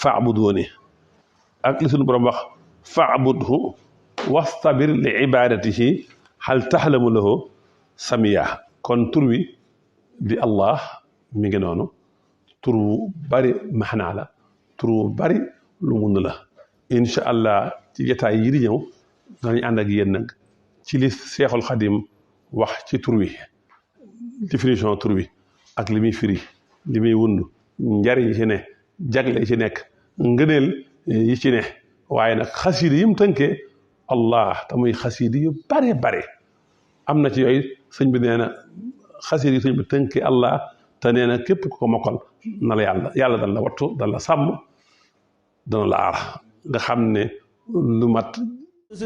fa'buduni ak li suñu borom wax fa'budhu wastabir li ibadatihi hal tahlamu lahu samiya kon tur wi di Allah mi ngi noonu tur wu bari maxnaa la tur wu bari lu mun la incha allah ci jotaay yi di ñëw danañ ànd ak yéen nag ci li Seexul Xadim wax ci tur wi définition tur wi ak li muy firi li muy wund njariñ yi ci ne jagle yi ci nekk ngëneel yi ci ne waaye nag xasiida yi mu tënkee Allah te muy xasiida yu bare bare am na ci yooyu sëñ bi nee na xasiida yi sëñ bi tënkee Allah te nee na képp ku ko mokkal na la yàlla dana la wattu dana la sàmm dana la aar nga xam ne lu mat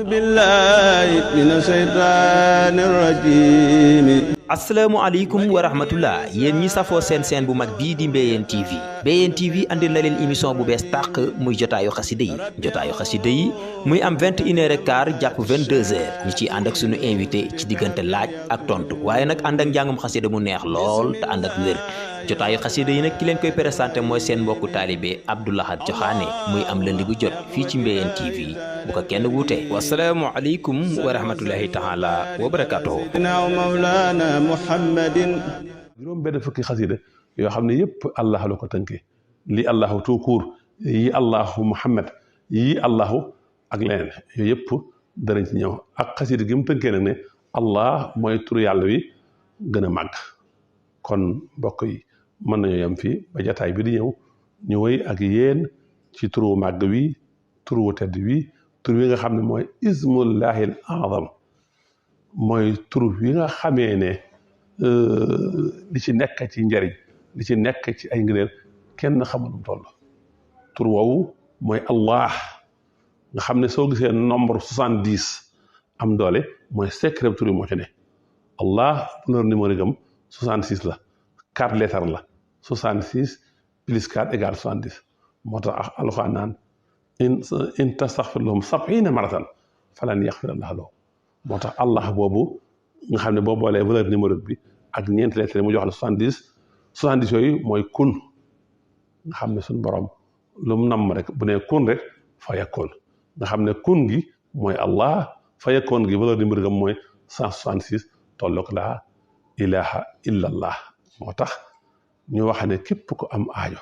billahi mina shaytaani rajiim asalaamaaleykum wa rahmatullah yéen ñi safoo seen bu mag bii di Mbéyeen TV Mbéyeen TV andil na leen émission bu bees tàq muy jotaayu xasida yi muy am 21h15 jàpp 22h ñi ciy ànd ak sunu invité ci diggante laaj ak tontu waaye nag ànd ak njàngum xasida mu neex lool te ànd ak wér jotaayu xasida yi nag ki leen koy présenté mooy seen mbokku taalibe Abdou Lahad Joxaane muy am lundi bu jot fii ci Mbéyeen TV bu ko kenn wuute wasalaamualeykum wa rahmatullahi taala wa barakatuhu muhammadin juróom benn fukki xasida yoo xam ne yëpp allah la ko tënkee lii allahu tuukuur yi allahu muhammad yi allahu ak leneen yooyu yëpp danañ ci ñëw ak xasida gi mu tënkee nag ne allah mooy turu yàlla wi gën a màgg kon mbokk yi mën nañoo yem fii ba jataay bi di ñëw ñu wéy ak yéen ci turu màgg wi turu tedd wi tur wi nga xam ne mooy ismullahi al azam mooy tur wi nga xamee ne li ci nekk ci njariñ li ci nekk ci ay ngëneel kenn xamul mu toll tur woowu mooy Allah nga xam ne soo gisee nombre 70 am doole mooy secret tur yi moo ci ne Allah valeur numérique am 66 la 4 lettres la 66 plus 4 égale 70 moo tax Alxuraan naan in tastaghfir lahum 70 maratan falan yaghfira Allahu lahum moo tax Allah boobu nga xam ne boo boolee valeur numérique bi ak ñeenti lettres mu jox la 70 yooyu mooy kun nga xam ne suñu borom lu mu namm rek bu ne kun rek fa yakun nga xam ne kun gi mooy Allah fa yakun gi valeur numérique am mooy 166 tolloog laa ilaha illa allah moo tax ñu wax ne képp ko am aajo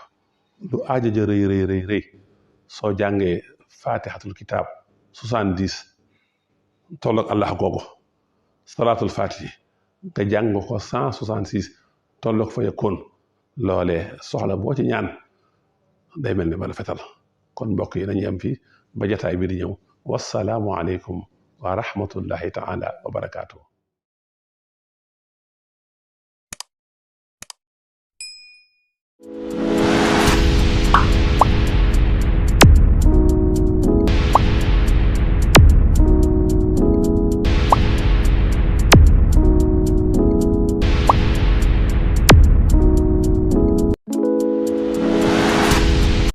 lu aajo ja rëy soo jàngee fatihatul kitab 70 tolloog allah googu salaatul fatihi nga jàng ko 166 tolloog fa yakun loolee soxla boo ci ñaan day mel ni bala fetal kon mbokk yi nañu am fii ba jataay bi di ñëw wassalaamu aleykum wa rahmatullahi taala wa barakaatuhu